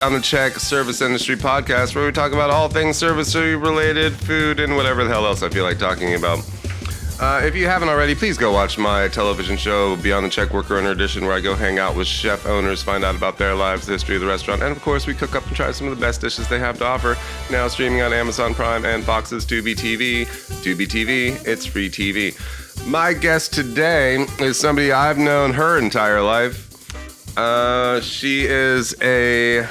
On the Check Service Industry Podcast, where we talk about all things service related, food, and whatever the hell else I feel like talking about. If you haven't already, please go watch my television show, Beyond the Check Worker Owner Edition, where I go hang out with chef owners, find out about their lives, the history of the restaurant, and of course, we cook up and try some of the best dishes they have to offer. Now streaming on Amazon Prime and Fox's Tubi TV. Tubi TV, it's free TV. My guest today is somebody I've known her entire life. She is a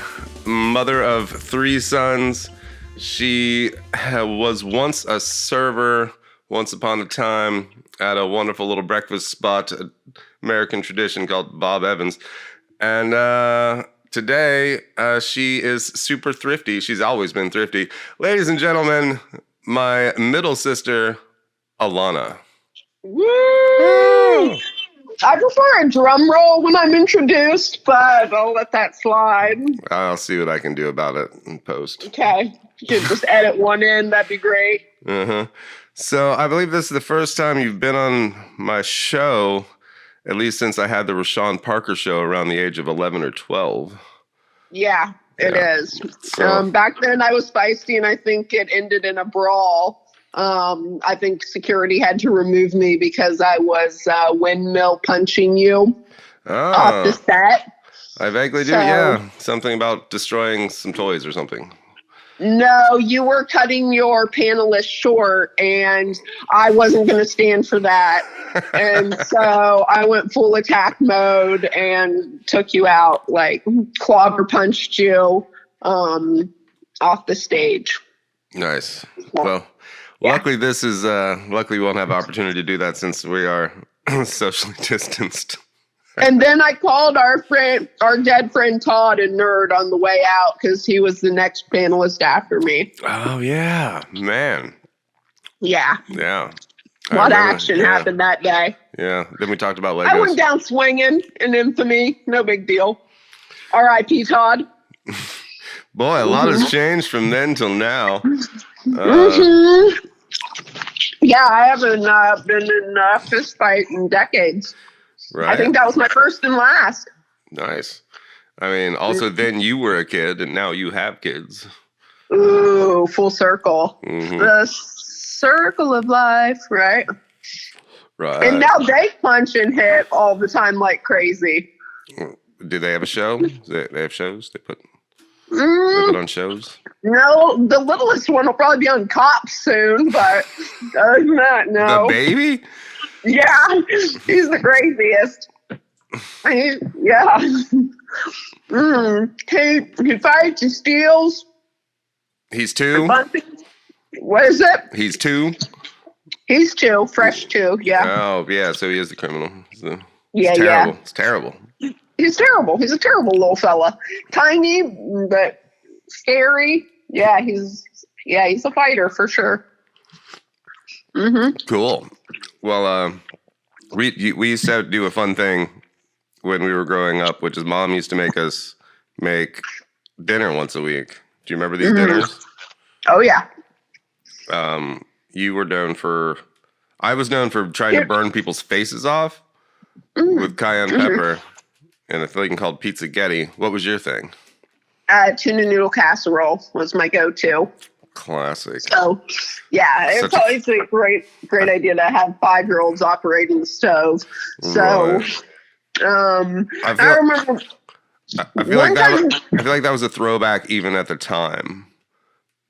mother of 3 sons. She was once a server, once upon a time, at a wonderful little breakfast spot, American tradition called Bob Evans. And today, she is super thrifty. She's always been thrifty. Ladies and gentlemen, my middle sister, Alana. Woo! I prefer a drum roll when I'm introduced, but I'll let that slide. I'll see what I can do about it in post. Okay. You could just edit one in. That'd be great. Uh-huh. So I believe this is the first time you've been on my show, at least since I had the Reyshan Parker show around the age of 11 or 12. Yeah, it is. So, back then I was feisty, and I think it ended in a brawl. I think security had to remove me because I was windmill punching you off the set. I vaguely do, yeah. Something about destroying some toys or something. No, you were cutting your panelist short, and I wasn't going to stand for that. And so I went full attack mode and took you out, like clobber punched you off the stage. Nice. Well, luckily this is, luckily we won't have opportunity to do that since we are socially distanced. And then I called our dead friend Todd a nerd on the way out because he was the next panelist after me. Oh, yeah. Man. Yeah. Yeah. A lot of action happened that day. Yeah. Then we talked about Legos. I went down swinging in infamy. No big deal. R.I.P. Todd. Boy, a lot has changed from then till now. Yeah, I haven't been in a fist fight in decades. Right. I think that was my first and last. Nice. I mean, also then you were a kid and now you have kids. Ooh, full circle. Mm-hmm. The circle of life, right? Right. And now they punch and hit all the time like crazy. Do they have a show? They have shows? They put on shows? No, the littlest one will probably be on Cops soon, but other than that, no. The baby? Yeah, he's the craziest. Yeah. He fights, he steals. He's 2? What is it? He's 2? He's 2, fresh 2, yeah. Oh, yeah, so he is the criminal. It's terrible. Yeah. It's terrible. He's terrible. He's a terrible little fella. Tiny, but scary. Yeah, he's a fighter for sure. Mm-hmm. Cool. Well, we used to do a fun thing when we were growing up, which is Mom used to make us make dinner once a week. Do you remember these dinners? Oh, yeah. You were known for... I was known for trying to burn people's faces off with cayenne pepper and a thing called pizzagetti. What was your thing? Tuna noodle casserole was my go-to. Classic. So, yeah, it's always a great idea to have 5-year-olds operating the stove. So, I remember. I feel like that was a throwback even at the time.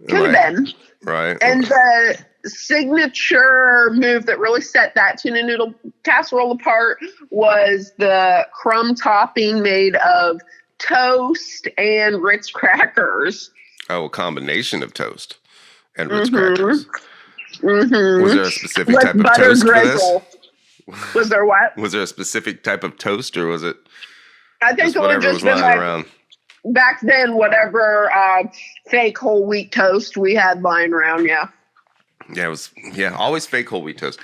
Could have been. Right. And the signature move that really set that tuna noodle casserole apart was the crumb topping made of toast and Ritz crackers. Oh, a combination of toast and Ritz crackers. Mm-hmm. Was there a specific type of toast for this? Was there what? Was there a specific type of toast, or was it? I think it would just been around. Back then, whatever fake whole wheat toast we had lying around. Yeah. Yeah, it was. Yeah, always fake whole wheat toast.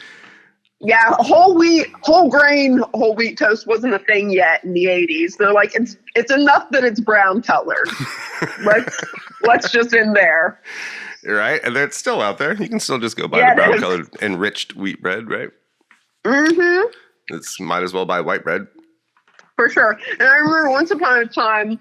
Yeah, whole grain whole wheat toast wasn't a thing yet in the 80s. They're like, it's enough that it's brown colored. let's just in there. Right, and it's still out there. You can still just go buy the brown colored enriched wheat bread, right? Mm-hmm. It's might as well buy white bread. For sure. And I remember once upon a time,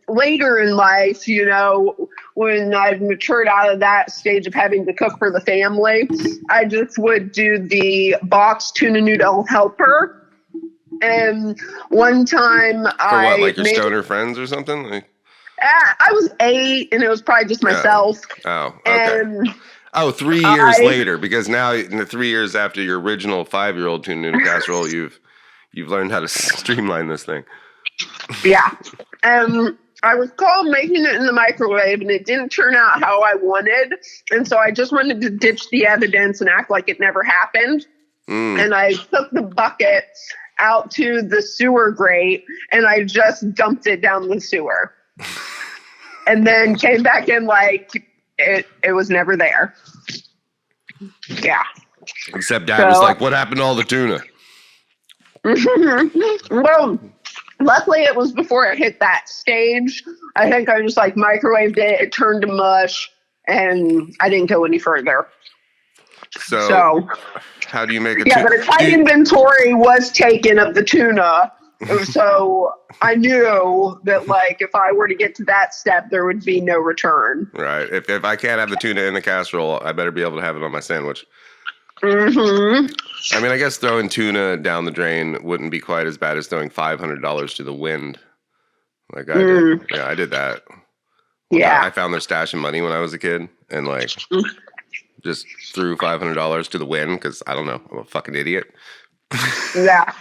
later in life, you know, when I'd matured out of that stage of having to cook for the family, I just would do the boxed tuna noodle helper. And one time For what, like your stoner friends or something? Like, I was 8 and it was probably just myself. Oh, okay. And 3 years later, because now in the 3 years after your original 5-year-old tuna noodle casserole, you've learned how to streamline this thing. Yeah. I recall making it in the microwave and it didn't turn out how I wanted. And so I just wanted to ditch the evidence and act like it never happened. And I took the bucket out to the sewer grate and I just dumped it down the sewer. And then came back in like it was never there. Yeah. Except Dad was like, what happened to all the tuna? Well, luckily it was before it hit that stage. I think I just like microwaved it turned to mush, and I didn't go any further. So how do you make a tuna? Yeah, but a tight inventory was taken of the tuna. So I knew that, like, if I were to get to that step, there would be no return. Right. If I can't have the tuna in the casserole, I better be able to have it on my sandwich. Mm-hmm. I mean, I guess throwing tuna down the drain wouldn't be quite as bad as throwing $500 to the wind. Like I did. Yeah, I did that. Yeah. I found their stash of money when I was a kid and, like, just threw $500 to the wind because, I don't know, I'm a fucking idiot. Yeah.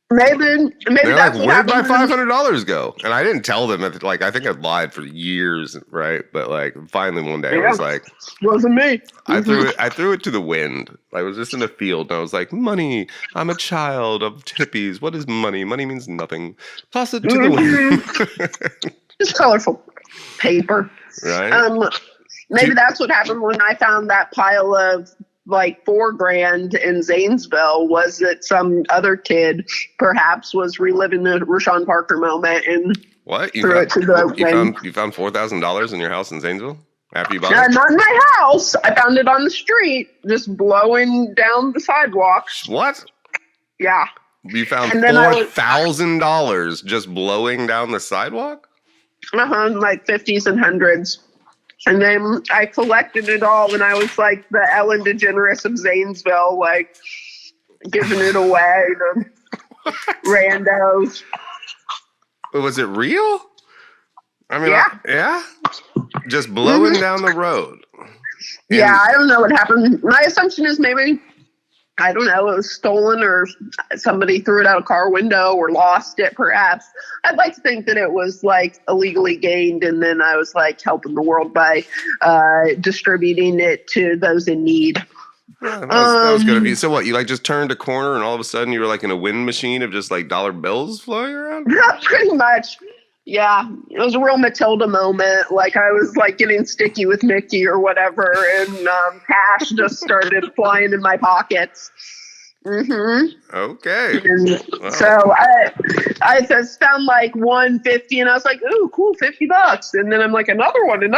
Maybe They're that's like, where'd my $500 go? And I didn't tell them. Like, I think I lied for years, right? But, like, finally one day I was like, wasn't me. I threw it to the wind. I was just in the field and I was like, money. I'm a child of hippies. What is money? Money means nothing. Toss it to the wind. Just colorful paper. Right. Maybe that's what happened when I found that pile of like $4,000 in Zanesville, was that some other kid perhaps was reliving the Reyshan Parker moment and what? You threw it to the wind. You found $4,000 in your house in Zanesville after you bought it? Not in my house. I found it on the street, just blowing down the sidewalk. What? Yeah. You found $4,000 just blowing down the sidewalk? Like 50s and 100s. And then I collected it all, and I was like the Ellen DeGeneres of Zanesville, like giving it away to randos. Was it real? I mean, yeah. Just blowing down the road. Yeah, I don't know what happened. My assumption is maybe, I don't know, it was stolen or somebody threw it out a car window or lost it, perhaps. I'd like to think that it was like illegally gained, and then I was like helping the world by distributing it to those in need. Yeah, that was good of you. So what, you like just turned a corner and all of a sudden you were like in a wind machine of just like dollar bills flowing around? Yeah, pretty much. Yeah, it was a real Matilda moment. Like I was like getting sticky with Mickey or whatever, and cash just started flying in my pockets. Okay. Wow. So I just found like $150, and I was like, "Ooh, cool, $50." And then I'm like, another one, and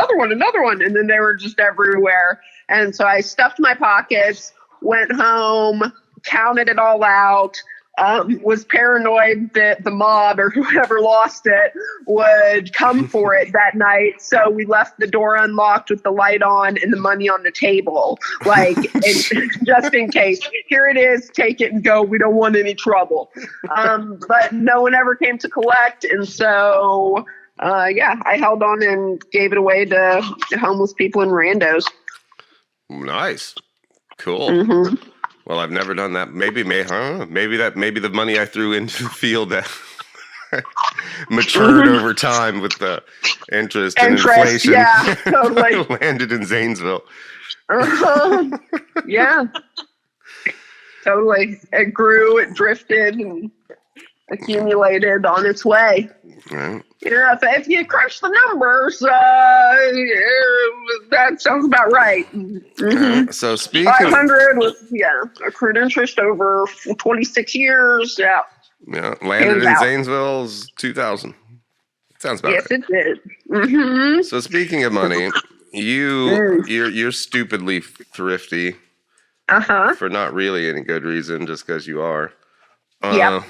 then they were just everywhere. And so I stuffed my pockets, went home, counted it all out. Was paranoid that the mob or whoever lost it would come for it that night. So we left the door unlocked with the light on and the money on the table. Like, just in case. Here it is, take it and go. We don't want any trouble. But no one ever came to collect. And so, I held on and gave it away to homeless people and randos. Nice. Cool. Well, I've never done that. Maybe the money I threw into the field that matured over time with the interest and inflation. Yeah, totally. Landed in Zanesville. Yeah, totally. It grew, it drifted, and accumulated on its way. Right. Yeah, if you crunch the numbers, that sounds about right. So speaking 500 was accrued interest over 26 years. Yeah. Yeah, landed in Zanesville's 2,000. Sounds about right. Yes, it did. So speaking of money, you're stupidly thrifty. For not really any good reason, just because you are. Yep.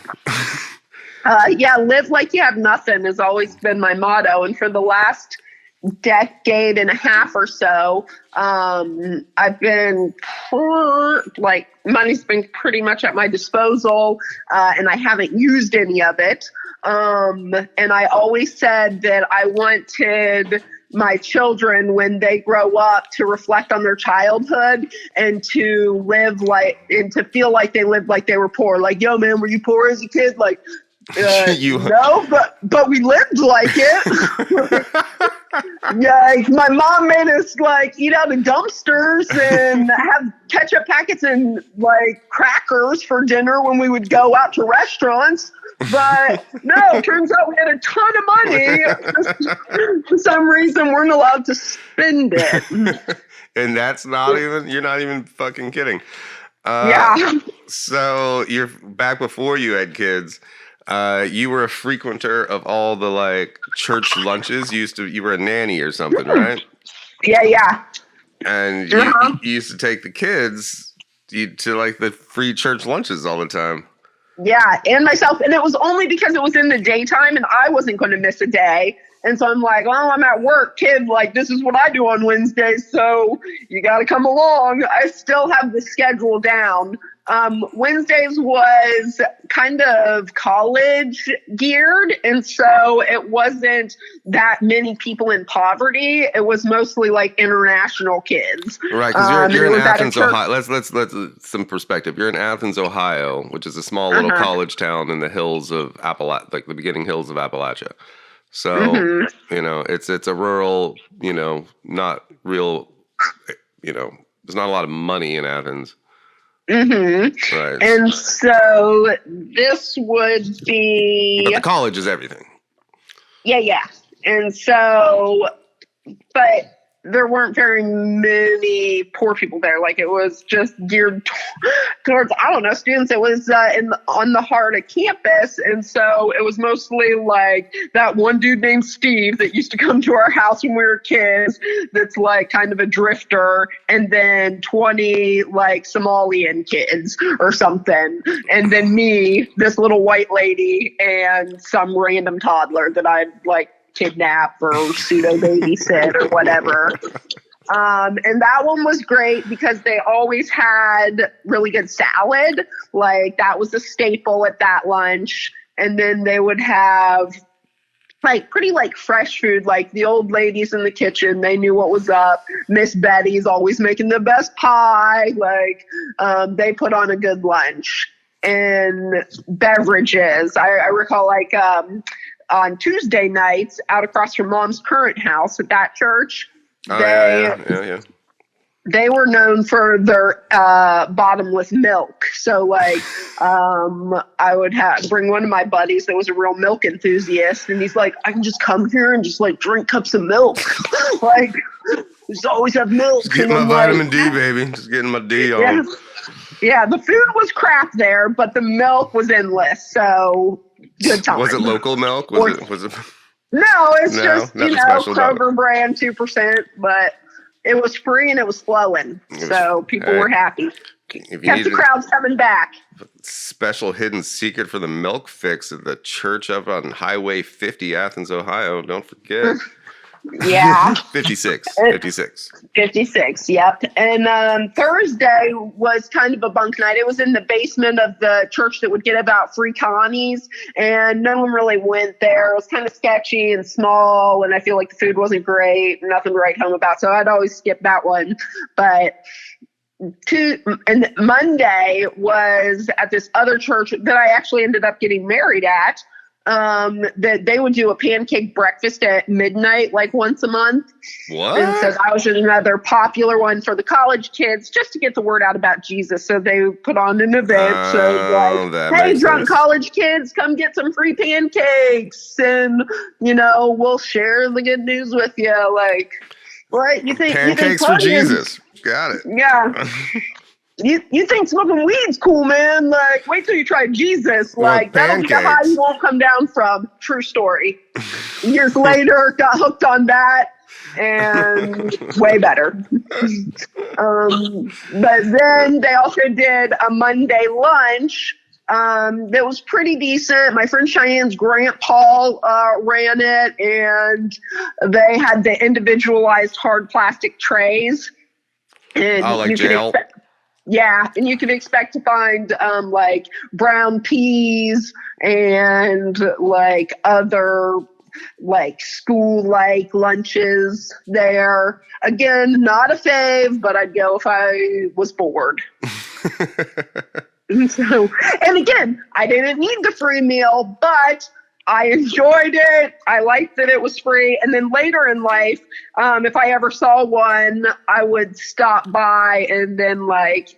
Yeah, live like you have nothing has always been my motto. And for the last decade and a half or so, I've been like money's been pretty much at my disposal, and I haven't used any of it. And I always said that I wanted my children, when they grow up, to reflect on their childhood and to live like, and to feel like they lived like they were poor. Like, yo, man, were you poor as a kid? Like, no, but we lived like it. Yeah, like, my mom made us like eat out of dumpsters and have ketchup packets and like crackers for dinner when we would go out to restaurants. But no, turns out we had a ton of money. For some reason, we weren't allowed to spend it. And that's not even, you're not even fucking kidding. Yeah. So you're back before you had kids. You were a frequenter of all the like church lunches. You were a nanny or something, right? Yeah. And you used to take the kids to like the free church lunches all the time. Yeah, and myself. And it was only because it was in the daytime and I wasn't going to miss a day. And so I'm like, well, I'm at work, kid. Like, this is what I do on Wednesdays. So you got to come along. I still have the schedule down. Wednesdays was kind of college geared. And so it wasn't that many people in poverty. It was mostly like international kids. Right. Because you're in Athens, Ohio. Let's some perspective. You're in Athens, Ohio, which is a small little college town in the hills of Appalachia, like the beginning hills of Appalachia. So, you know, it's a rural, you know, not real, you know, there's not a lot of money in Athens. Right. And so this would be... But the college is everything. Yeah. And so, but there weren't very many poor people there. Like, it was just geared towards, I don't know, students. It was on the heart of campus. And so it was mostly like that one dude named Steve that used to come to our house when we were kids, that's like kind of a drifter, and then 20 like Somalian kids or something. And then me, this little white lady, and some random toddler that I'd like kidnap or pseudo babysit or whatever. And that one was great because they always had really good salad. Like, that was a staple at that lunch. And then they would have like pretty like fresh food. Like, the old ladies in the kitchen, they knew what was up. Miss Betty's always making the best pie. Like, they put on a good lunch. And beverages, I recall like on Tuesday nights, out across from Mom's current house at that church, yeah. They were known for their bottomless milk. So like, I would bring one of my buddies that was a real milk enthusiast, and he's like, I can just come here and just like drink cups of milk. Like, just always have milk. Just getting my vitamin D, baby. Just getting my D on. Yeah, the food was crap there, but the milk was endless. So good time. Was it local milk? Was it? No, it's just, you know, Kroger brand 2%, but it was free and it was flowing. So people were happy. Kept the crowds coming back. Special hidden secret for the milk fix at the church up on Highway 50, Athens, Ohio. Don't forget. Yeah. 56, yep. And Thursday was kind of a bunk night. It was in the basement of the church that would get about free connies, and no one really went there. It was kind of sketchy and small, and I feel like the food wasn't great, nothing to write home about, so I'd always skip that one. But and Monday was at this other church that I actually ended up getting married at. That they would do a pancake breakfast at midnight, like once a month. What? And so that was another popular one for the college kids, just to get the word out about Jesus. So they put on an event. So like, hey, drunk college kids, come get some free pancakes, and you know, we'll share the good news with you. Like, what you think? Pancakes for Jesus. Got it. Yeah. You think smoking weed's cool, man? Like, wait till you try Jesus. Like, that'll be the high you won't come down from. True story. Years later, got hooked on that, and way better. But then they also did a Monday lunch that was pretty decent. My friend Cheyenne's grandpa ran it, and they had the individualized hard plastic trays. And Oh, like you could jail? and you could expect to find like brown peas and like other like school like lunches there. Again, not a fave, but I'd go if I was bored. And again, I didn't need the free meal, but I enjoyed it. I liked that it was free. And then later in life, if I ever saw one, I would stop by and then like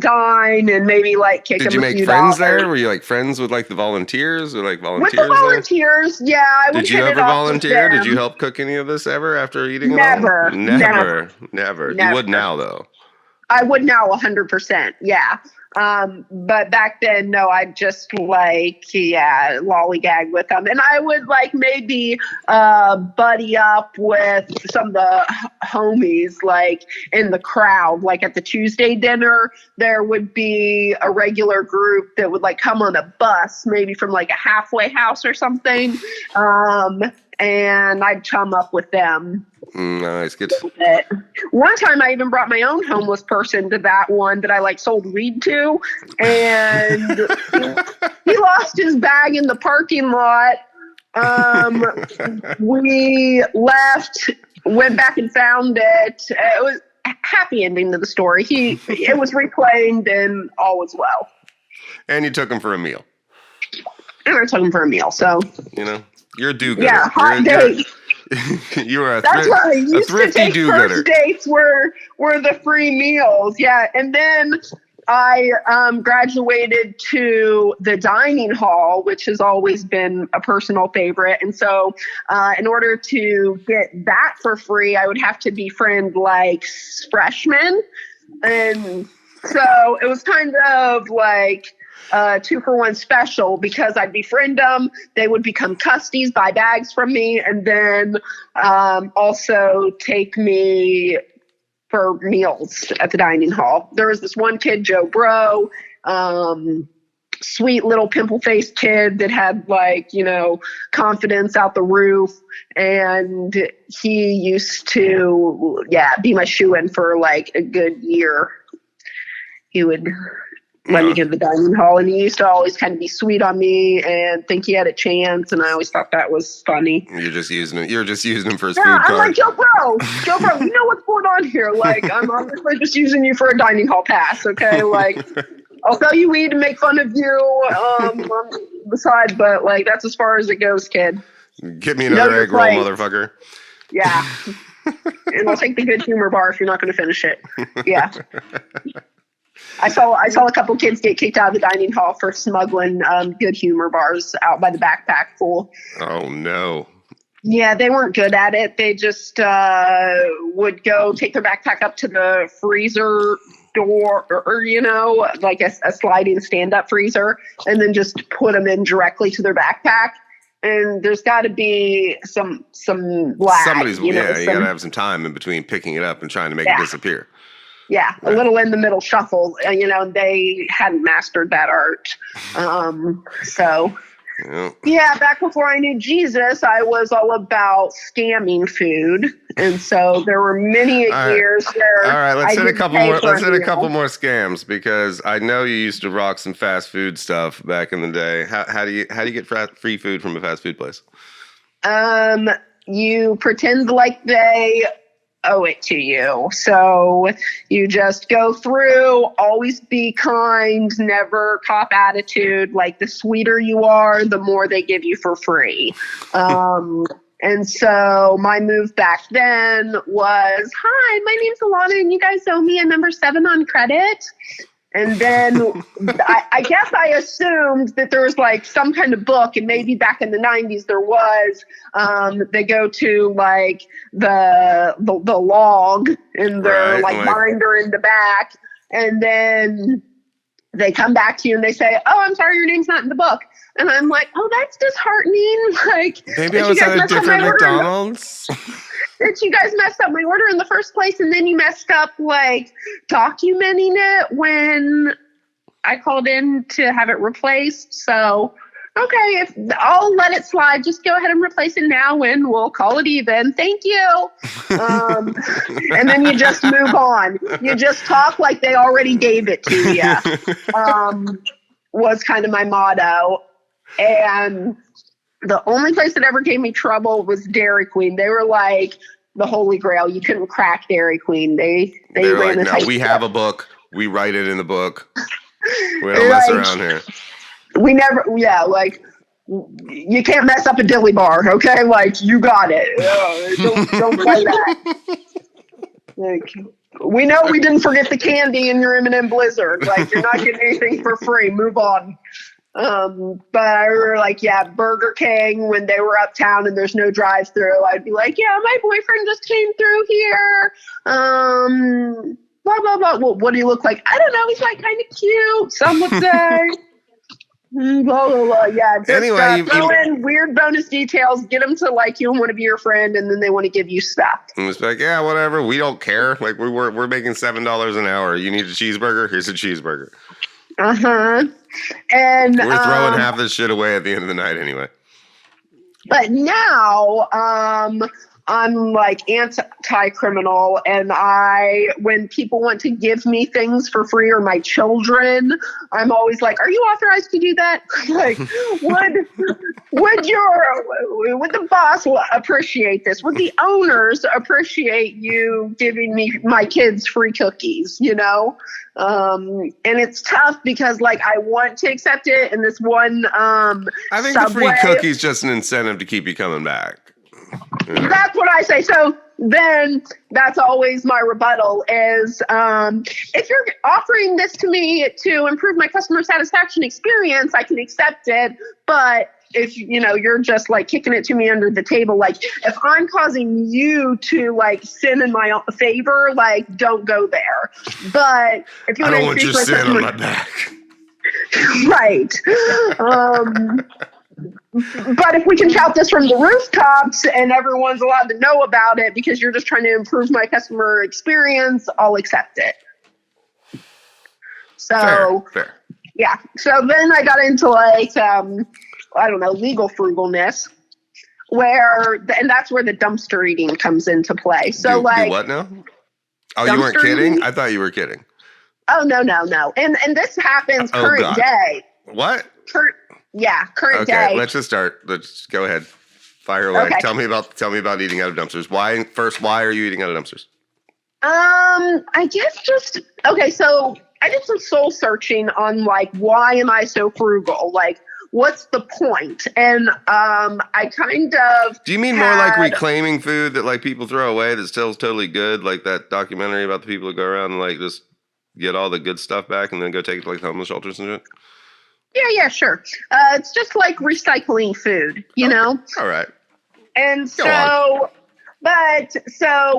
dine and maybe like kick Did them you a make few friends dollars. there? Were you like friends with like the volunteers or like volunteers With the there? volunteers, yeah. I would Did you hit ever it off with volunteer? Did them. you help cook any of this ever after eating it Never, all? never. You would now though. I would now 100%. Yeah. But back then, no, I'd just like, lollygag with them. And I would like maybe buddy up with some of the homies like in the crowd. Like at the Tuesday dinner, there would be a regular group that would like come on a bus, maybe from like a halfway house or something. And I'd chum up with them. Nice, good. One time I even brought my own homeless person to that one that I like sold weed to, and he lost his bag in the parking lot. We left, went back and found it. It was a happy ending to the story. It was reclaimed and all was well. And you took him for a meal. And I took him for a meal, so. You know, you're a do-gooder. Yeah, hot date. You were That's what I used to take. do-gooder. First dates were the free meals. Yeah. And then I graduated to the dining hall, which has always been a personal favorite. And so in order to get that for free, I would have to befriend like freshmen. And so it was kind of like 2-for-1 special because I'd befriend them. They would become custies, buy bags from me, and then also take me for meals at the dining hall. There was this one kid, Joe Bro, sweet little pimple-faced kid that had like, confidence out the roof. And he used to, be my shoo-in for like a good year. He would let me get to the dining hall, and he used to always kind of be sweet on me and think he had a chance, and I always thought that was funny. You're just using him for his food I'm card. like, Joe Bro, you know what's going on here? Like, I'm obviously just using you for a dining hall pass, okay? Like, I'll sell you weed and make fun of you on the side, but like, that's as far as it goes, kid. Get me another egg roll, motherfucker. Yeah. And I'll take the good humor bar if you're not going to finish it. Yeah. I saw a couple kids get kicked out of the dining hall for smuggling good humor bars out by the backpack pool. Oh no. Yeah, they weren't good at it. They just would go take their backpack up to the freezer door or like a sliding stand-up freezer, and then just put them in directly to their backpack. And there's got to be some lag. You got to have some time in between picking it up and trying to make it disappear. Yeah, right. A little in the middle shuffle. They hadn't mastered that art. Back before I knew Jesus, I was all about scamming food, and so there were many years where. All right, let's hit a couple more. Let's hit a couple more scams because I know you used to rock some fast food stuff back in the day. How do you get free food from a fast food place? You pretend like they owe it to you. So you just go through, always be kind, never cop attitude. Like the sweeter you are, the more they give you for free. And so my move back then was, hi, my name's Alana and you guys owe me a number 7 on credit. And then I guess I assumed that there was like some kind of book, and maybe back in the 90s there was. They go to like the log in their binder in the back, and then they come back to you and they say, "Oh, I'm sorry, your name's not in the book." And I'm like, "Oh, that's disheartening." Like maybe I was at a different McDonald's. That you guys messed up my order in the first place, and then you messed up like documenting it when I called in to have it replaced. So, okay, if I'll let it slide, just go ahead and replace it now and we'll call it even. Thank you. And then you just move on. You just talk like they already gave it to you. Was kind of my motto. And the only place that ever gave me trouble was Dairy Queen. They were like the Holy Grail. You couldn't crack Dairy Queen. They ran like, no, we have a book. We write it in the book. We don't mess around here. We never, like, you can't mess up a dilly bar, okay? Like, you got it. Don't play that. Like, we know we didn't forget the candy in your M&M Blizzard. Like, you're not getting anything for free. Move on. But I remember, like, Burger King, when they were uptown and there's no drive-through, I'd be like, yeah, my boyfriend just came through here. Blah, blah, blah. Well, what do you look like? I don't know. He's, like, kind of cute, some would say. Blah, blah, blah. Yeah, just anyway, throw in weird bonus details, get them to like you and want to be your friend, and then they want to give you stuff. And it's like, yeah, whatever. We don't care. Like, we're making $7 an hour. You need a cheeseburger? Here's a cheeseburger. And we're throwing half this shit away at the end of the night anyway. But now, I'm like anti-criminal, and when people want to give me things for free or my children, I'm always like, are you authorized to do that? Like, would the boss appreciate this? Would the owners appreciate you giving me my kids free cookies, you know? And it's tough because like I want to accept it, and this one I think the free cookie's just an incentive to keep you coming back. Yeah. That's what I say. So then that's always my rebuttal is if you're offering this to me to improve my customer satisfaction experience, I can accept it. But if you're just like kicking it to me under the table, like if I'm causing you to like sin in my favor, like don't go there. But if you I don't want your sin on my back. Right. But if we can shout this from the rooftops and everyone's allowed to know about it because you're just trying to improve my customer experience, I'll accept it. So, fair. Yeah. So then I got into like, I don't know, legal frugalness, and that's where the dumpster eating comes into play. So do what now? Oh, you weren't kidding? I thought you were kidding. Oh, no. And this happens current day. What? Current day. Okay, let's just start. Let's go ahead. Fire away. Okay. Tell me about eating out of dumpsters. Why are you eating out of dumpsters? I guess so I did some soul searching on like, why am I so frugal? Like, what's the point? And I kind of Do you mean more like reclaiming food that like people throw away that's still totally good? Like that documentary about the people who go around and like just get all the good stuff back and then go take it to like homeless shelters and shit? Yeah, sure. It's just like recycling food, you know? All right. And so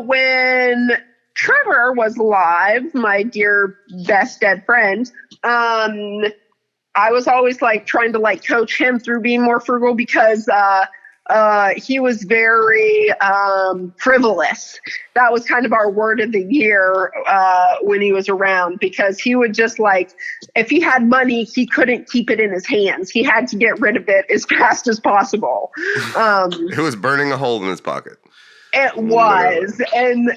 when Trevor was alive, my dear best dead friend, I was always like trying to like coach him through being more frugal because he was very frivolous. That was kind of our word of the year when he was around, because he would just like, if he had money, he couldn't keep it in his hands. He had to get rid of it as fast as possible. It was burning a hole in his pocket. It was. And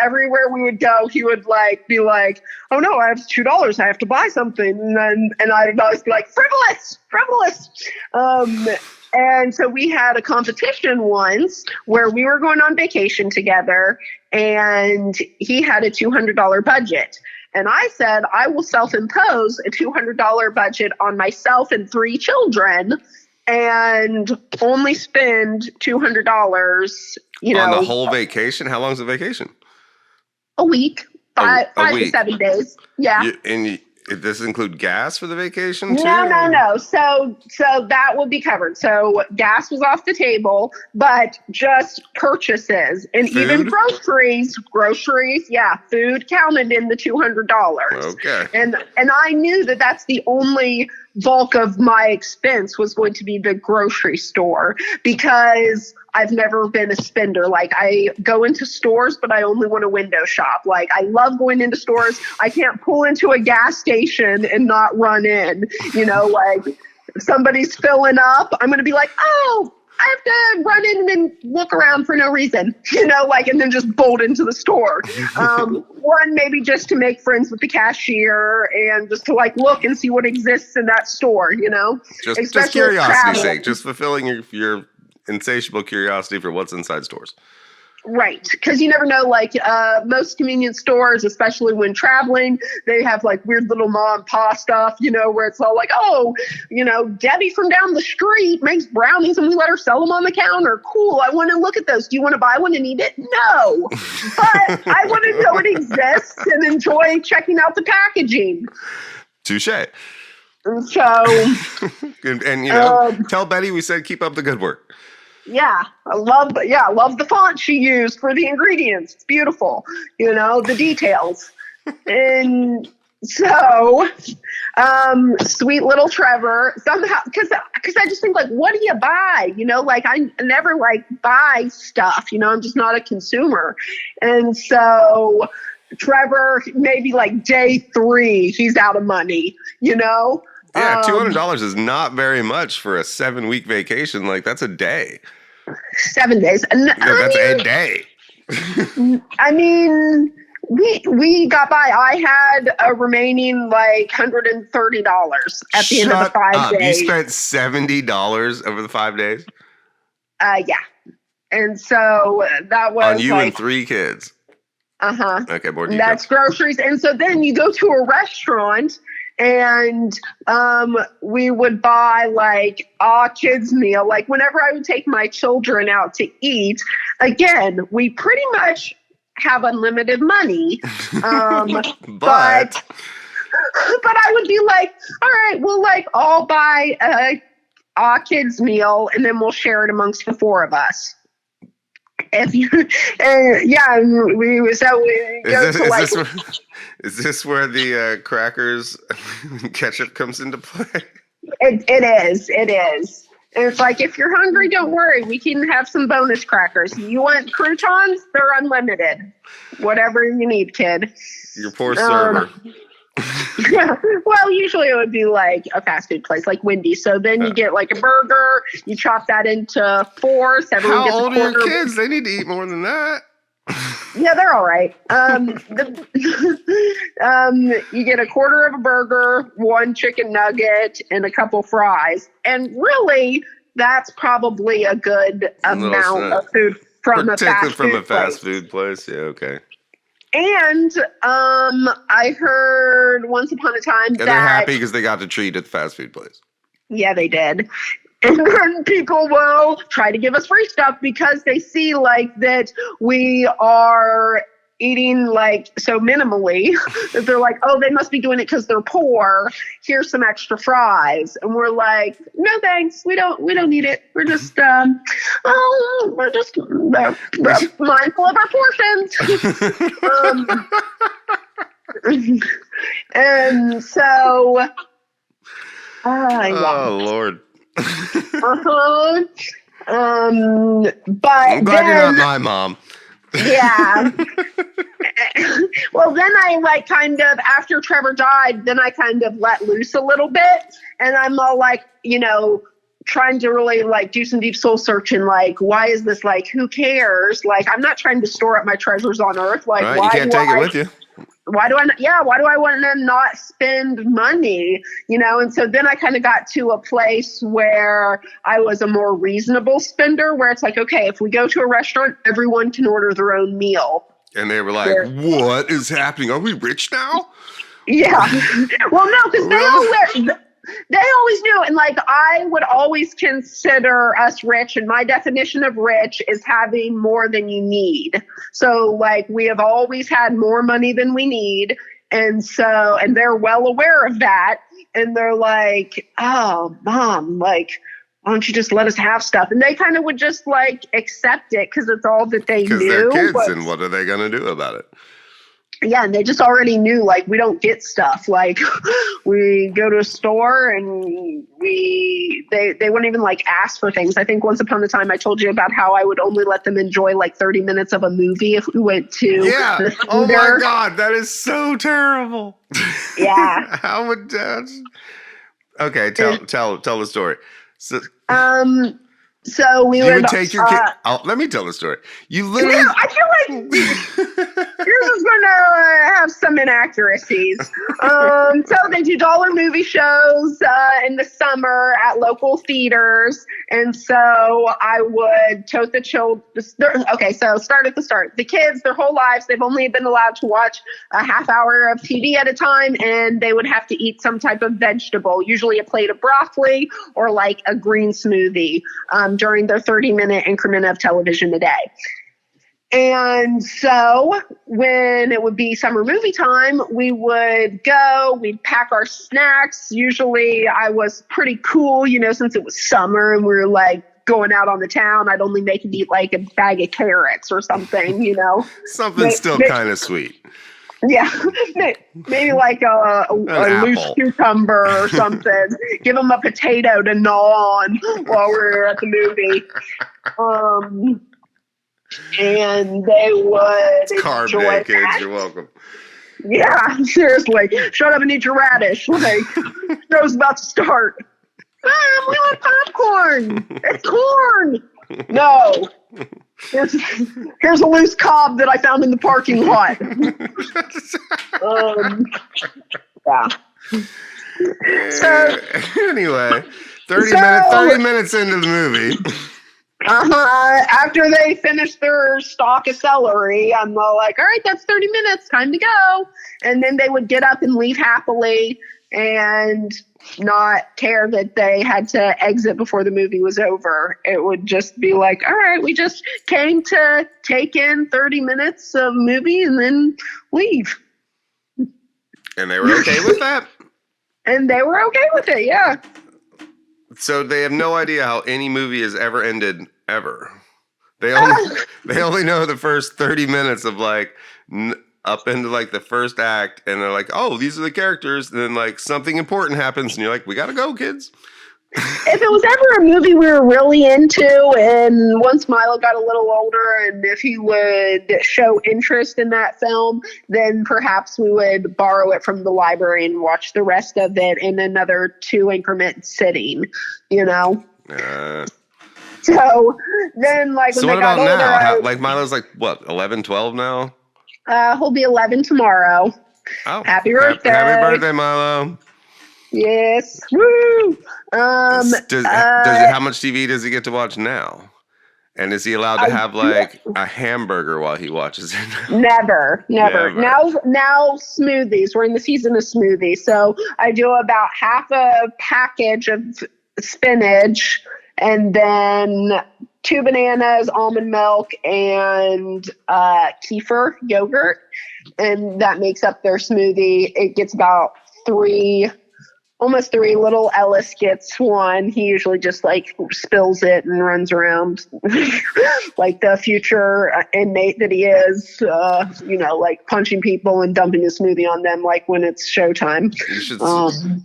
everywhere we would go, he would like be like, oh no, I have $2. I have to buy something. And I'd always be like, frivolous. And so we had a competition once where we were going on vacation together, and he had a $200 budget. And I said, I will self-impose a $200 budget on myself and 3 children and only spend $200, on the whole vacation? How long is the vacation? A week. Five to 7 days. Yeah. Does this include gas for the vacation too? No. So that will be covered. So gas was off the table, but just purchases and food? Even groceries. Yeah, food counted in the $200. Okay. And I knew that that's the only bulk of my expense was going to be the grocery store, because I've never been a spender. Like, I go into stores, but I only want to window shop. Like, I love going into stores. I can't pull into a gas station and not run in. You know, like, if somebody's filling up, I'm going to be like, oh, I have to run in and look around for no reason, you know, like, and then just bolt into the store. One, maybe just to make friends with the cashier and just to like look and see what exists in that store, you know, just curiosity's sake, just fulfilling your insatiable curiosity for what's inside stores. Right. Because you never know, like most convenience stores, especially when traveling, they have like weird little mom and pop stuff, you know, where it's all like, oh, you know, Debbie from down the street makes brownies and we let her sell them on the counter. Cool. I want to look at those. Do you want to buy one and eat it? No. But I want to know it exists and enjoy checking out the packaging. Touche. So. and you know, tell Betty we said keep up the good work. Yeah, I love the font she used for the ingredients. It's beautiful, you know, the details. And so, sweet little Trevor, somehow, because I just think, like, what do you buy? You know, like, I never, like, buy stuff, you know, I'm just not a consumer. And so, Trevor, maybe, like, day 3, he's out of money, you know? Yeah, $200 is not very much for a 7-week vacation. Like, that's a day. 7 days. That's a day. I mean, we got by. I had a remaining like $130 at the end of the 5 days. You spent $70 over the 5 days? Yeah. And so that was on you like, and 3 kids. Uh-huh. Okay, more details. That's groceries. And so then you go to a restaurant and we would buy like a kids meal. Like whenever I would take my children out to eat, again, we pretty much have unlimited money. But I would be like, all right, we'll like all buy a kids meal and then we'll share it amongst the 4 of us. If you, yeah, is this where the crackers ketchup comes into play? It is. And it's like, if you're hungry, don't worry. We can have some bonus crackers. You want croutons? They're unlimited. Whatever you need, kid. Your poor server. Yeah. Well, usually it would be like a fast food place like Wendy's. So then you get like a burger, you chop that into 4. How old are your kids? They need to eat more than that. Yeah, they're all right. You get a quarter of a burger, 1 chicken nugget, and a couple fries. And really, that's probably a good amount of food from a fast food place. Yeah, okay. And I heard once upon a time that... And they're happy because they got to treat at the fast food place. Yeah, they did. And then people will try to give us free stuff because they see like that we are eating like so minimally that they're like, oh, they must be doing it because they're poor. Here's some extra fries. And we're like, no, thanks. We don't need it. We're just, we're just mindful of our portions. And so, yeah. Oh, Lord. But I'm glad you're not my mom. Yeah. Well, then I like kind of, after Trevor died, then I kind of let loose a little bit. And I'm all like, you know, trying to really like do some deep soul searching. Like, why is this like, who cares? Like, I'm not trying to store up my treasures on earth. Like, right, why you can't take it with you. Why do I want to not spend money, you know? And so then I kind of got to a place where I was a more reasonable spender, where it's like, okay, if we go to a restaurant, everyone can order their own meal. And they were like, what is happening? Are we rich now? Yeah. Well, no, because they always knew. And like, I would always consider us rich. And my definition of rich is having more than you need. So like, we have always had more money than we need. And so, and they're well aware of that. And they're like, oh, Mom, like, why don't you just let us have stuff? And they kind of would just like accept it because it's all that they knew. Because they're kids, and what are they going to do about it? Yeah, and they just already knew, like, we don't get stuff. Like, we go to a store and they wouldn't even, like, ask for things. I think once upon a time I told you about how I would only let them enjoy, like, 30 minutes of a movie if we went to the theater. Oh, my God. That is so terrible. Yeah. How would that... Okay, tell the story. So we would take your kid. Let me tell the story. You literally. No, I feel like yours is going to have some inaccuracies. So they do dollar movie shows in the summer at local theaters, and so I would tote the children. Okay, so start at the start. The kids, their whole lives, they've only been allowed to watch a half hour of TV at a time, and they would have to eat some type of vegetable, usually a plate of broccoli or like a green smoothie. During their 30-minute increment of television a day. And so when it would be summer movie time, we would go, we'd pack our snacks. Usually I was pretty cool, you know, since it was summer and we were like going out on the town. I'd only make them eat like a bag of carrots or something, you know. Something still kind of sweet. Yeah, maybe like a loose cucumber or something. Give them a potato to gnaw on while we're at the movie. And they would carb day, kids. You're welcome. Yeah, seriously. Shut up and eat your radish. Like, show's about to start. We want popcorn. It's corn. No. Here's a loose cob that I found in the parking lot. Yeah. So anyway, 30 minutes into the movie. After they finish their stalk of celery, I'm all like, all right, that's 30 minutes, time to go. And then they would get up and leave happily and not care that they had to exit before the movie was over. It would just be like, all right, we just came to take in 30 minutes of movie and then leave. And they were okay with that? And they were okay with it, yeah. So they have no idea how any movie has ever ended, ever. They only know the first 30 minutes of like up into like the first act, and they're like, oh, these are the characters, and then like something important happens, and you're like, we gotta go, kids. If it was ever a movie we were really into, and once Milo got a little older, and if he would show interest in that film, then perhaps we would borrow it from the library and watch the rest of it in another 2 increment sitting, you know? So then, like, when they got older... So what about now? Like, Milo's like, what, 11, 12 now? He'll be 11 tomorrow. Oh. Happy birthday. Happy birthday, Milo. Yes. Woo! How much TV does he get to watch now? And is he allowed to have like a hamburger while he watches it? Never. Now smoothies. We're in the season of smoothies. So I do about half a package of spinach and then 2 bananas, almond milk, and kefir yogurt. And that makes up their smoothie. It gets about almost 3. Little Ellis gets 1. He usually just like spills it and runs around like the future inmate that he is, like punching people and dumping his smoothie on them like when it's showtime.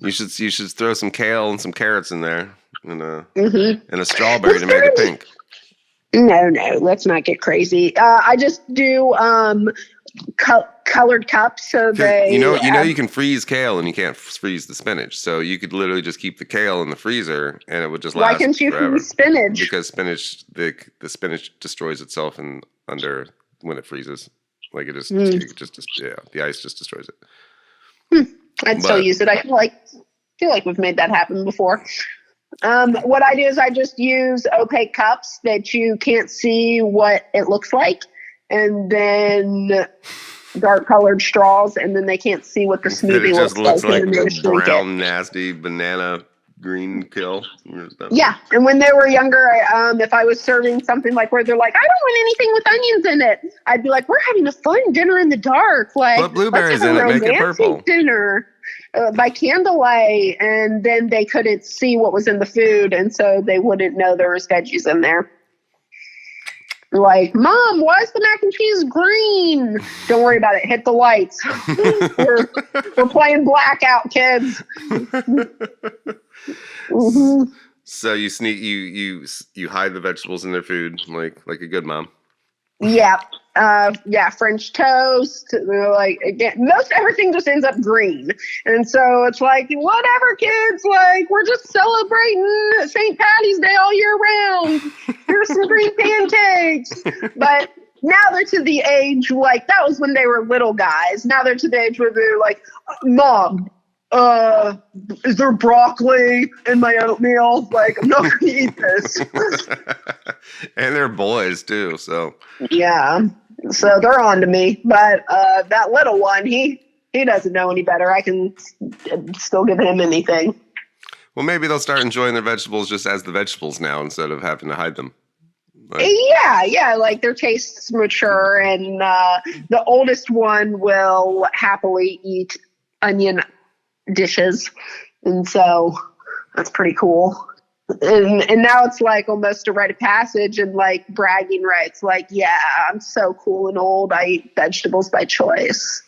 You should throw some kale and some carrots in there and a strawberry to make it pink. No, let's not get crazy. I just do colored cups, so they you can freeze kale and you can't freeze the spinach, so you could literally just keep the kale in the freezer and it would just last. Why can't you freeze spinach? Because spinach, the spinach destroys itself when it freezes. Like the ice just destroys it. I'd still use it. I feel like we've made that happen before. What I do is I just use opaque cups that you can't see what it looks like, and then dark colored straws, and then they can't see what the smoothie looks like. It just looks like a brown, nasty banana green kill. Yeah, and when they were younger, if I was serving something like where they're like, I don't want anything with onions in it, I'd be like, we're having a fun dinner in the dark. Like, put blueberries in it, make it purple. Dinner. By candlelight, and then they couldn't see what was in the food, and so they wouldn't know there was veggies in there. Like, Mom, why is the mac and cheese green? Don't worry about it. Hit the lights. we're playing blackout, kids. Mm-hmm. So you sneak you hide the vegetables in their food like a good mom. Yeah. French toast. Like, again, most everything just ends up green. And so it's like, whatever, kids, like, we're just celebrating St. Patty's Day all year round. Here's some green pancakes. But now they're to the age, like, that was when they were little guys. Now they're to the age where they're like, Mom, is there broccoli in my oatmeal? Like, I'm not gonna eat this. And they're boys too, so Yeah. So they're on to me. But that little one, he doesn't know any better. I can still give him anything. well, maybe they'll start enjoying their vegetables just as the vegetables now instead of having to hide them. Like, Yeah, like their tastes mature, and the oldest one will happily eat onion dishes, and so that's pretty cool. And now it's like almost a rite of passage and like bragging rights. Like, yeah, I'm so cool and old. I eat vegetables by choice.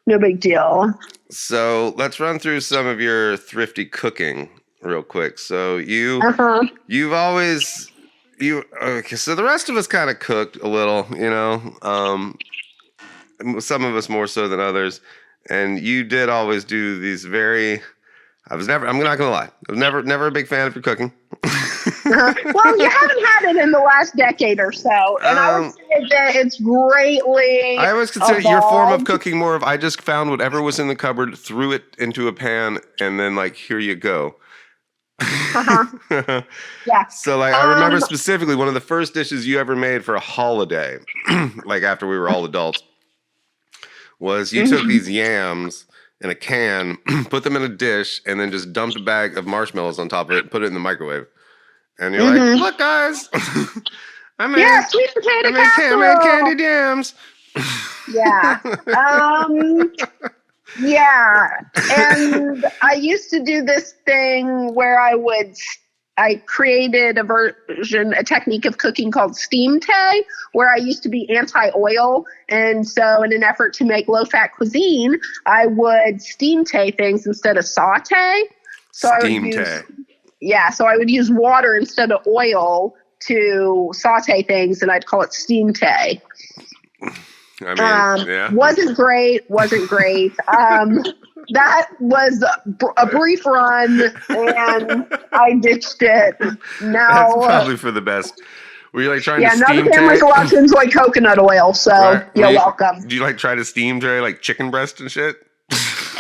No big deal. so let's run through some of your thrifty cooking real quick. So you've always okay. So the rest of us kind of cooked a little, some of us more so than others, and you did always do these very. I'm not gonna lie. I was never a big fan of your cooking. Well, you haven't had it in the last decade or so, and I would say that it's greatly. I always consider your form of cooking more of I just found whatever was in the cupboard, threw it into a pan, and then like here you go. Yeah. So like I remember specifically one of the first dishes you ever made for a holiday, like after we were all adults, was you took these yams in a can, put them in a dish, and then just dumped a bag of marshmallows on top of it and put it in the microwave. And you're like, look, guys, I made sweet potato casserole. I made candied yams. Yeah. Yeah. And I used to do this thing where I created a technique of cooking called steam tay, where I used to be anti-oil. And so in an effort to make low-fat cuisine, I would steam tay things instead of saute. So I would use water instead of oil to saute things, and I'd call it steam tay. I mean, yeah. Wasn't great. That was a brief run, and I ditched it. Now, that's probably for the best. Were you like trying to steam now the family's allowed to enjoy coconut oil, so right. You're welcome. Do you like try to steam tray like chicken breast and shit?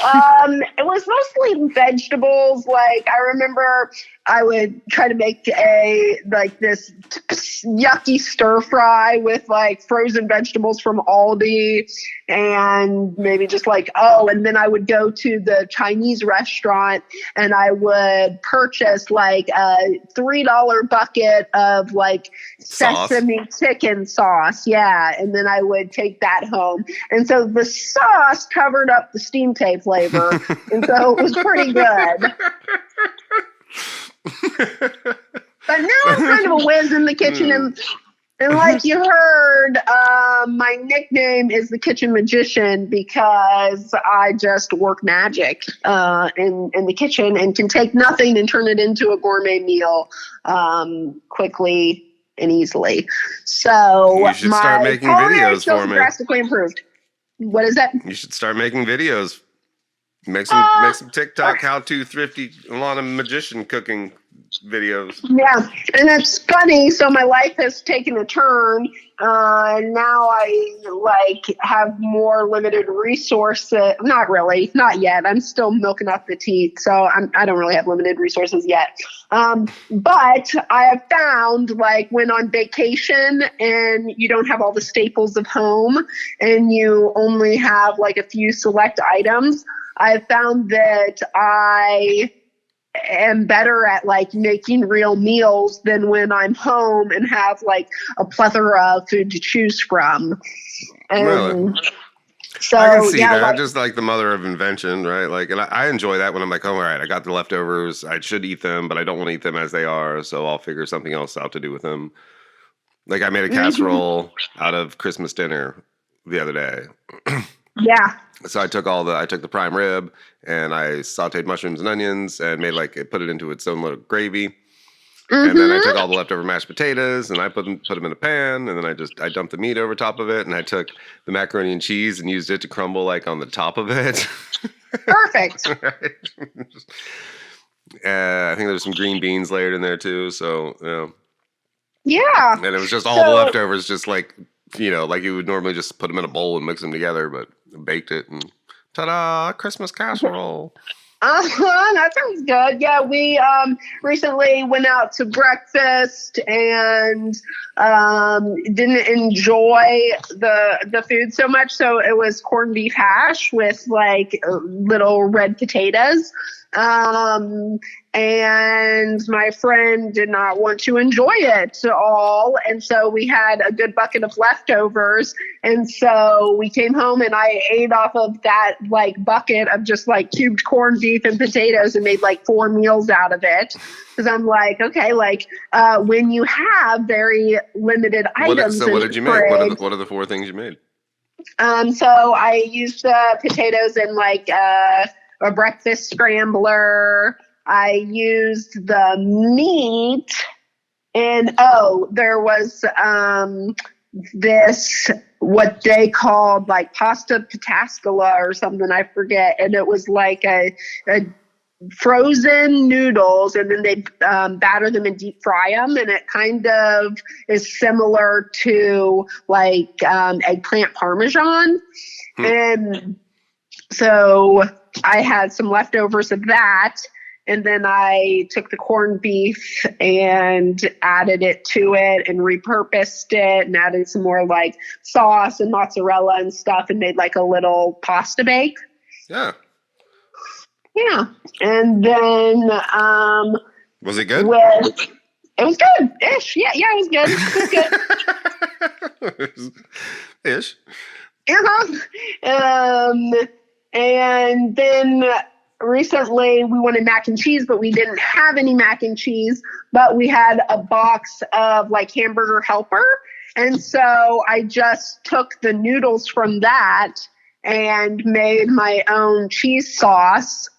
It was mostly vegetables. Like, I remember I would try to make this yucky stir fry with like frozen vegetables from Aldi, and maybe just and then I would go to the Chinese restaurant and I would purchase like a $3 bucket of like sesame chicken sauce. Yeah. And then I would take that home. And so the sauce covered up the steam tay flavor. And so it was pretty good. But now I'm kind of a whiz in the kitchen, and like you heard, my nickname is the Kitchen Magician because I just work magic in the kitchen and can take nothing and turn it into a gourmet meal quickly and easily. So you should start making videos for me. Drastically improved. What is that? You should start making videos. Make some TikTok how-to thrifty Alana magician cooking videos. Yeah, and it's funny. So my life has taken a turn. Now I have more limited resources. Not really, not yet. I'm still milking off the teeth, so I don't really have limited resources yet. But I have found when on vacation and you don't have all the staples of home and you only have a few select items, I've found that I am better at making real meals than when I'm home and have a plethora of food to choose from. Really? So I can see that. I'm just the mother of invention, right? And I enjoy that when I'm all right, I got the leftovers. I should eat them, but I don't want to eat them as they are, so I'll figure something else out to do with them. Like I made a casserole out of Christmas dinner the other day. Yeah. So I took the prime rib and I sauteed mushrooms and onions and put it into its own little gravy. And then I took all the leftover mashed potatoes and I put them in a pan, and then I dumped the meat over top of it, and I took the macaroni and cheese and used it to crumble like on the top of it. Perfect. Right? I think there's some green beans layered in there too. So Yeah. and it was just all the leftovers, just like like you would normally just put them in a bowl and mix them together, but I baked it and ta-da! Christmas casserole. That sounds good. Yeah, we recently went out to breakfast and didn't enjoy the food so much. So it was corned beef hash with like little red potatoes. And my friend did not want to enjoy it at all. And so we had a good bucket of leftovers. And so we came home and I ate off of that like bucket of just like cubed corned beef and potatoes and made like 4 meals out of it. Because I'm like, okay, like when you have very limited items. So what did you make? What are the 4 things you made? So I used the potatoes in like a breakfast scrambler. I used the meat, and there was this what they called like pasta patascola or something, I forget, and it was like a frozen noodles, and then they batter them and deep fry them, and it kind of is similar to like eggplant parmesan. And so I had some leftovers of that, and then I took the corned beef and added it to it and repurposed it and added some more like sauce and mozzarella and stuff and made like a little pasta bake. Yeah. Yeah. And then was it good? It was good. Ish. Yeah, it was good. It was good. Ish. And then recently we wanted mac and cheese, but we didn't have any mac and cheese, but we had a box of like hamburger helper. And so I just took the noodles from that and made my own cheese sauce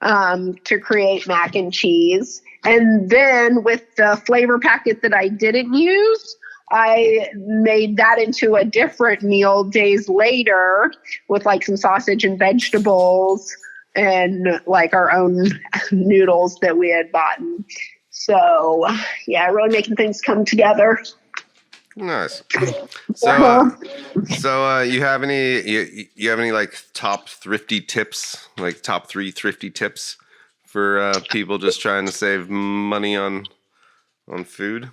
to create mac and cheese. And then with the flavor packet that I didn't use, I made that into a different meal days later with like some sausage and vegetables and like our own noodles that we had bought. So yeah, really making things come together. Nice. So you have any like top thrifty tips, like top 3 thrifty tips for people just trying to save money on food?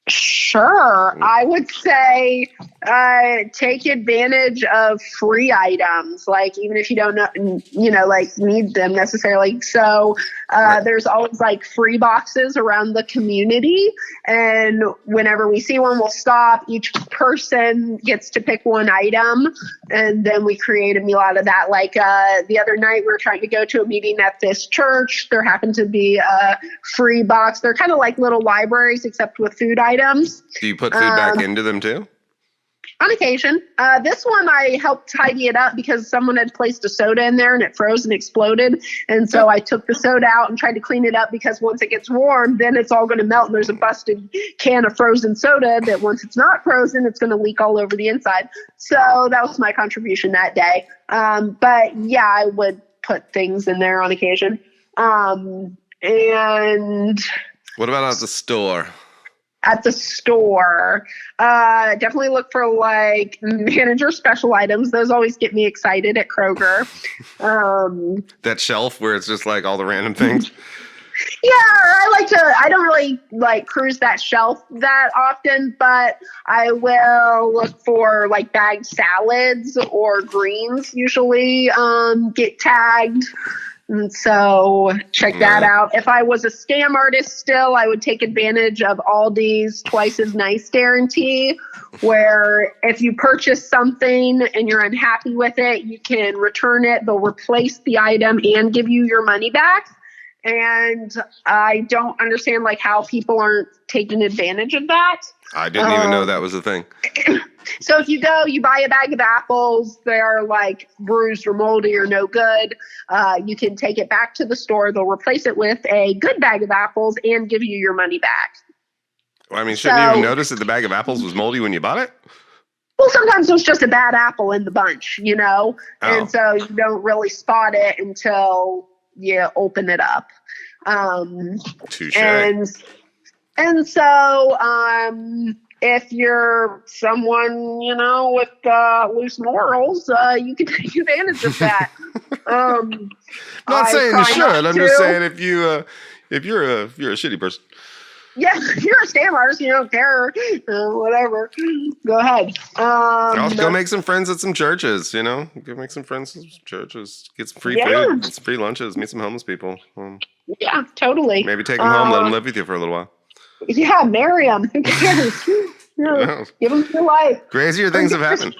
Sure. I would say take advantage of free items, like even if you don't know, like need them necessarily. So there's always like free boxes around the community. And whenever we see one, we'll stop. Each person gets to pick one item and then we create a meal out of that. Like the other night we were trying to go to a meeting at this church. There happened to be a free box. They're kind of like little libraries except with food items. Do you put food back into them too? On occasion. This one I helped tidy it up because someone had placed a soda in there and it froze and exploded. And so I took the soda out and tried to clean it up because once it gets warm, then it's all going to melt and there's a busted can of frozen soda that once it's not frozen, it's going to leak all over the inside. So that was my contribution that day. But yeah, I would put things in there on occasion. And what about at the store? At the store, definitely look for like manager special items. Those always get me excited at Kroger. That shelf where it's just like all the random things. Yeah, I don't really like cruise that shelf that often, but I will look for like bagged salads or greens usually get tagged. And so check that out. If I was a scam artist still, I would take advantage of Aldi's twice as nice guarantee, where if you purchase something and you're unhappy with it, you can return it. They'll replace the item and give you your money back. And I don't understand like how people aren't taking advantage of that. I didn't even know that was a thing. So if you go, you buy a bag of apples, they're like bruised or moldy or no good. You can take it back to the store. They'll replace it with a good bag of apples and give you your money back. Well, I mean, shouldn't you have noticed that the bag of apples was moldy when you bought it? Well, sometimes there's just a bad apple in the bunch, you know? Oh. And so you don't really spot it until you open it up. Touche. And so if you're someone, you know, with loose morals, you can take advantage of that. Not saying you should. I'm just saying if you're a shitty person. Yeah, if you're a scam artist, you don't care, whatever. Go ahead. Go make some friends at some churches, you know? Go make some friends at some churches. Get some free food, get some free lunches, meet some homeless people. Yeah, totally. Maybe take them home, let them live with you for a little while. Yeah, marry them. Who cares? Give them your life. Crazier things have happened.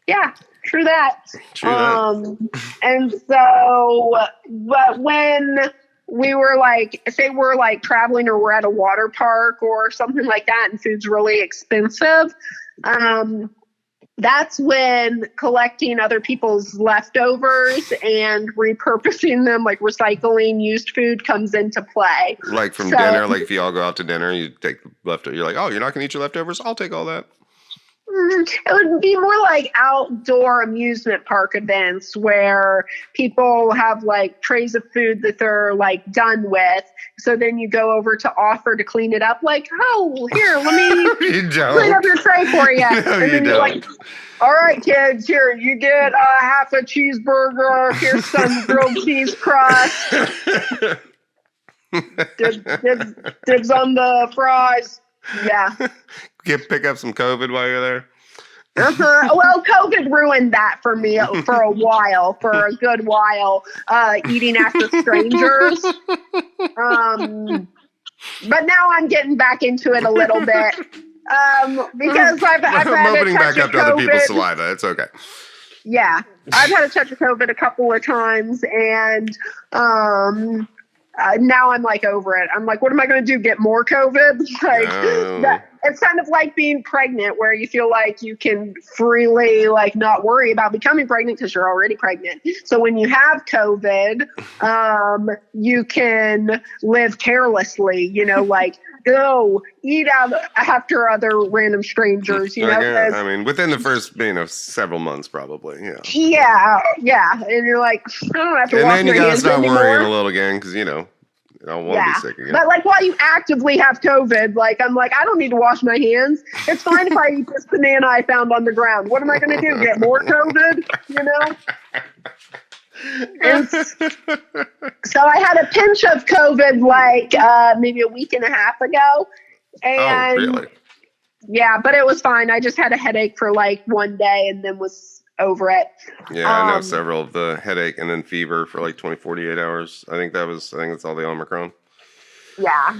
Yeah, true that. True that. And so, but when we were like, say we're like traveling or we're at a water park or something like that and food's really expensive, that's when collecting other people's leftovers and repurposing them, like recycling used food, comes into play. Like from dinner, like if you all go out to dinner, you take the leftovers. You're like, oh, you're not going to eat your leftovers? I'll take all that. It would be more like outdoor amusement park events where people have like trays of food that they're like done with. So then you go over to offer to clean it up. Like, oh, here, let me clean up your tray for you. No, and then you're like, all right, kids, here, you get half a cheeseburger. Here's some grilled cheese crust. Dibs on the fries. Yeah. Pick up some COVID while you're there. Well, COVID ruined that for me for a while, for a good while, eating after strangers. But now I'm getting back into it a little bit. Because I've had opening a touch back of up to other people's COVID. saliva. It's okay. Yeah. I've had a touch of COVID a couple of times, and now I'm like over it. I'm like, what am I going to do? Get more COVID? Like it's kind of like being pregnant, where you feel like you can freely like not worry about becoming pregnant because you're already pregnant. So when you have COVID, you can live carelessly, you know, like go eat out after other random strangers, you know. I mean, within the first, several months probably, yeah. Yeah. And you're like, I don't have to wash my hands anymore. And then you got to start worrying a little again because, you know, I don't want to be sick again. But like while you actively have COVID, like I'm like, I don't need to wash my hands. It's fine if I eat this banana I found on the ground. What am I going to do? Get more COVID? You know? And so I had a pinch of COVID like maybe a week and a half ago. And really? Yeah, but it was fine. I just had a headache for like one day and then was over it. Yeah, I know several of the headache and then fever for like 48 hours. I think that's all the Omicron. Yeah.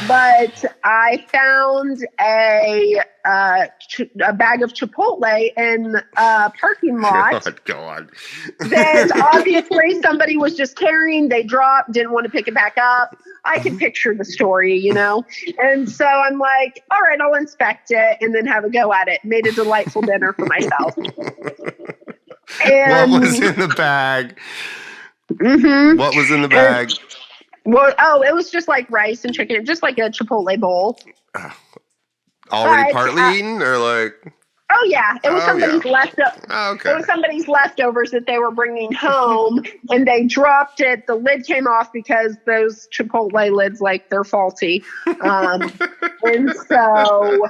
But I found a bag of Chipotle in a parking lot. God. That obviously somebody was just carrying. They dropped, didn't want to pick it back up. I can picture the story, you know? And so I'm like, all right, I'll inspect it and then have a go at it. Made a delightful dinner for myself. And what was in the bag? Mm-hmm. What was in the bag? It was just like rice and chicken, just like a Chipotle bowl. Already partly eaten, or like? Oh yeah, it was somebody's leftovers. Okay. It was somebody's leftovers that they were bringing home, and they dropped it. The lid came off because those Chipotle lids, like, they're faulty, and so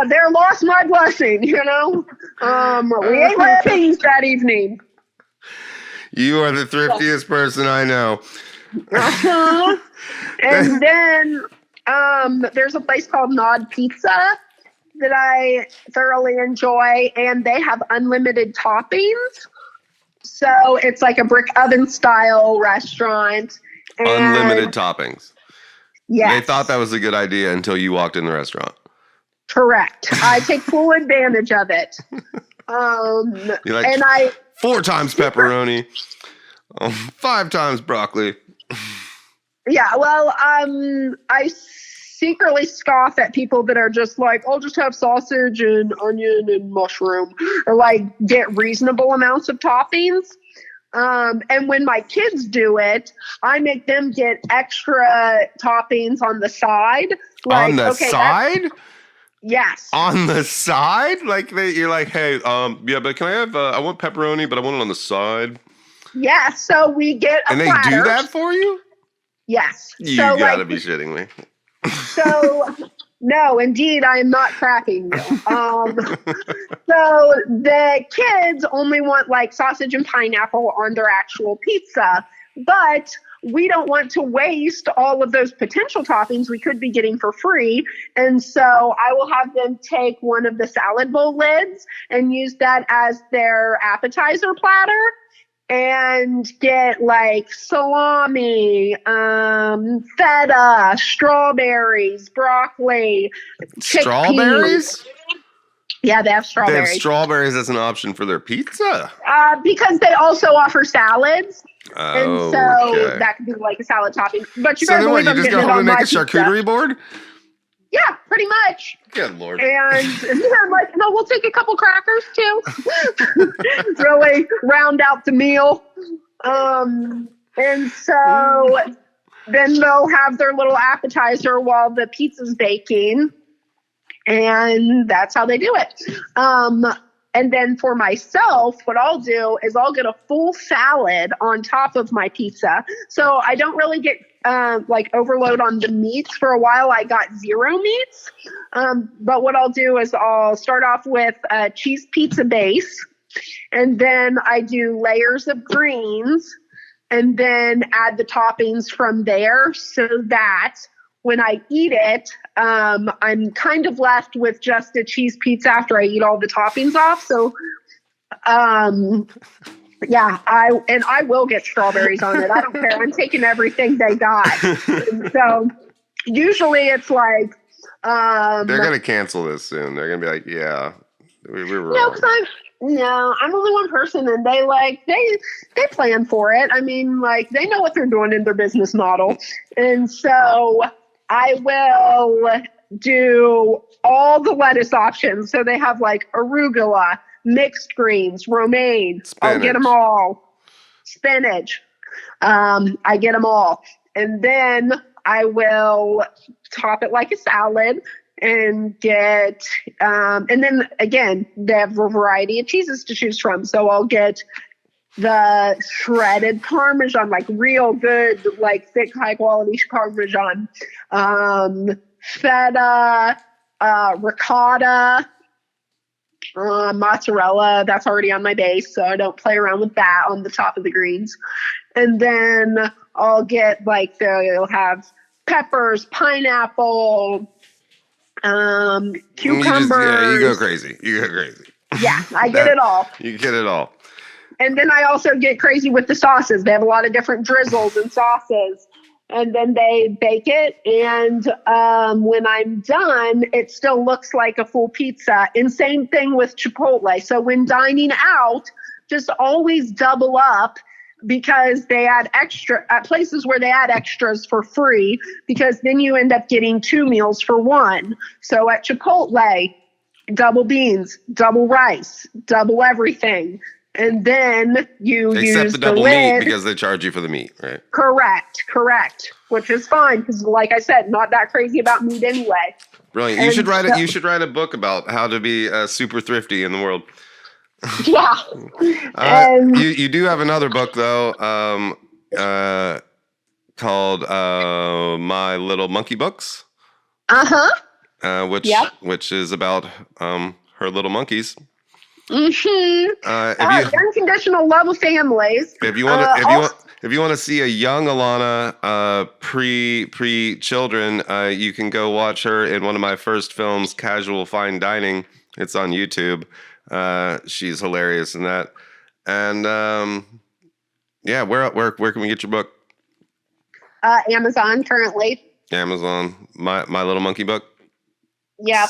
there lost my blessing. You know, we ate weddings that evening. You are the thriftiest person I know. And then there's a place called Nod Pizza that I thoroughly enjoy, and they have unlimited toppings. So it's like a brick oven style restaurant. Unlimited toppings. Yeah. They thought that was a good idea until you walked in the restaurant. Correct. I take full advantage of it. You're like, 4 times pepperoni, 5 times broccoli. Yeah, well, I secretly scoff at people that are just like, I'll just have sausage and onion and mushroom, or like get reasonable amounts of toppings. And when my kids do it, I make them get extra toppings on the side. Like, on the side? Yes. On the side? Like you're like, hey, yeah, but can I have? I want pepperoni, but I want it on the side. Yeah. So we get a platter. And they do that for you? Yes. You so gotta be shitting me. So no, indeed, I am not cracking you. So the kids only want like sausage and pineapple on their actual pizza, but we don't want to waste all of those potential toppings we could be getting for free. And so I will have them take one of the salad bowl lids and use that as their appetizer platter and get like salami, feta, strawberries, broccoli, strawberries. Yeah, they have strawberries. They have strawberries as an option for their pizza. Because they also offer salads. And so okay. that could be like a salad topping. But you so better then what, believe you I'm just getting go home and make a pizza. charcuterie board? Yeah, pretty much. Good Lord. And I'm like, no, we'll take a couple crackers too. Really round out the meal. And so then they'll have their little appetizer while the pizza's baking. And that's how they do it. And then for myself, what I'll do is I'll get a full salad on top of my pizza. So I don't really get like overload on the meats. For a while, I got 0 meats. But what I'll do is I'll start off with a cheese pizza base. And then I do layers of greens and then add the toppings from there so that when I eat it, I'm kind of left with just a cheese pizza after I eat all the toppings off. So, yeah, I will get strawberries on it. I don't care. I'm taking everything they got. And so usually it's like, they're going to cancel this soon. They're going to be like, yeah, we were wrong. No, I'm only one person and they plan for it. I mean, like they know what they're doing in their business model. And so I will do all the lettuce options. So they have like arugula, mixed greens, romaine. Spinach. I'll get them all. Spinach. I get them all. And then I will top it like a salad and get, and then again, they have a variety of cheeses to choose from. So I'll get the shredded Parmesan, like real good, like thick, high quality Parmesan, feta, ricotta, mozzarella. That's already on my base, so I don't play around with that on the top of the greens. And then I'll get like they'll have peppers, pineapple, cucumbers. You go crazy. Yeah, I get it all. You get it all. And then I also get crazy with the sauces. They have a lot of different drizzles and sauces. And then they bake it. And when I'm done, it still looks like a full pizza. And same thing with Chipotle. So when dining out, just always double up because they add extra at places where they add extras for free, because then you end up getting 2 meals for 1. So at Chipotle, double beans, double rice, double everything. And then you Except use the double lid. meat because they charge you for the meat, right? Correct. Which is fine because, like I said, not that crazy about meat anyway. Brilliant. And you should write a book about how to be super thrifty in the world. Yeah. You do have another book though, called My Little Monkey Books. Which is about her little monkeys. Unconditional love of families. If you want to see a young Alana pre children, you can go watch her in one of my first films, Casual Fine Dining. It's on YouTube. She's hilarious in that. And yeah, where can we get your book? Amazon currently. Amazon. My Little Monkey Book. Yep.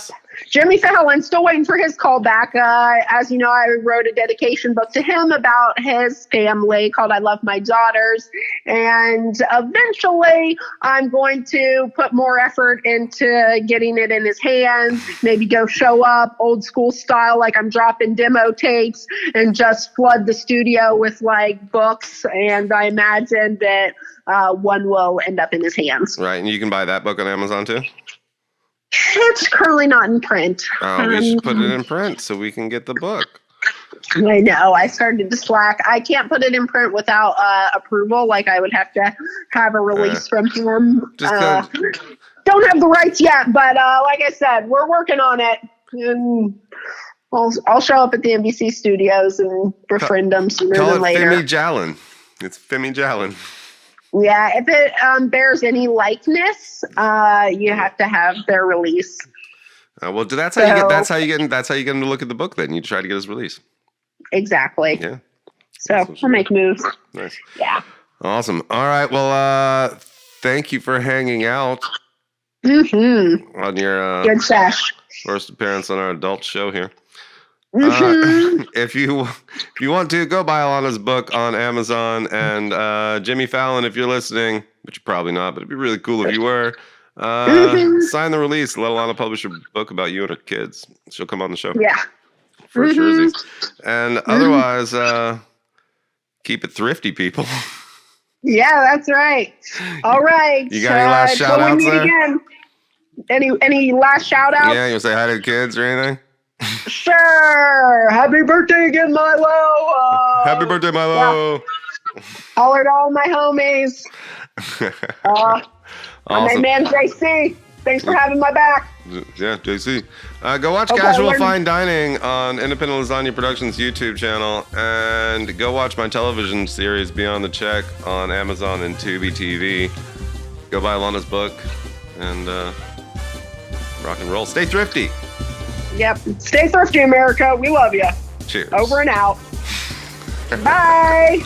Jimmy Fallon, still waiting for his call back. As you know, I wrote a dedication book to him about his family called I Love My Daughters. And eventually I'm going to put more effort into getting it in his hands, maybe go show up old school style, like I'm dropping demo tapes and just flood the studio with like books. And I imagine that one will end up in his hands. Right. And you can buy that book on Amazon too? It's currently not in print. We should put it in print so we can get the book. I know. I started to slack. I can't put it in print without approval. Like I would have to have a release from him. Don't have the rights yet, but like I said, we're working on it. And I'll show up at the NBC studios and befriend them sooner than later. Femi Jalen. It's Femi Jalen. Yeah, if it bears any likeness, you have to have their release. Well, that's how you get him to look at the book. Then you try to get his release. Exactly. Yeah. So we'll make moves. Nice. Yeah. Awesome. All right. Well, thank you for hanging out on your good sesh. First appearance on our adult show here. Mm-hmm. If you want to, go buy Alana's book on Amazon. And Jimmy Fallon, if you're listening, which you're probably not, but it'd be really cool if you were, sign the release. Let Alana publish a book about you and her kids. She'll come on the show. Yeah. For sure. And otherwise, keep it thrifty, people. Yeah, that's right. All right. You got any last shout outs there? Again. Any last shout outs? Yeah, you want to say hi to the kids or anything? Sure. Happy birthday again, Milo. Happy birthday, Milo. Yeah. Holler to all my homies. Awesome. My man JC. Thanks for having my back. Yeah, JC. Go watch Casual Fine Dining on Independent Lasagna Productions YouTube channel, and go watch my television series Beyond the Check on Amazon and Tubi TV. Go buy Alana's book and rock and roll. Stay thrifty. Yep. Stay thrifty, America. We love you. Cheers. Over and out. Bye.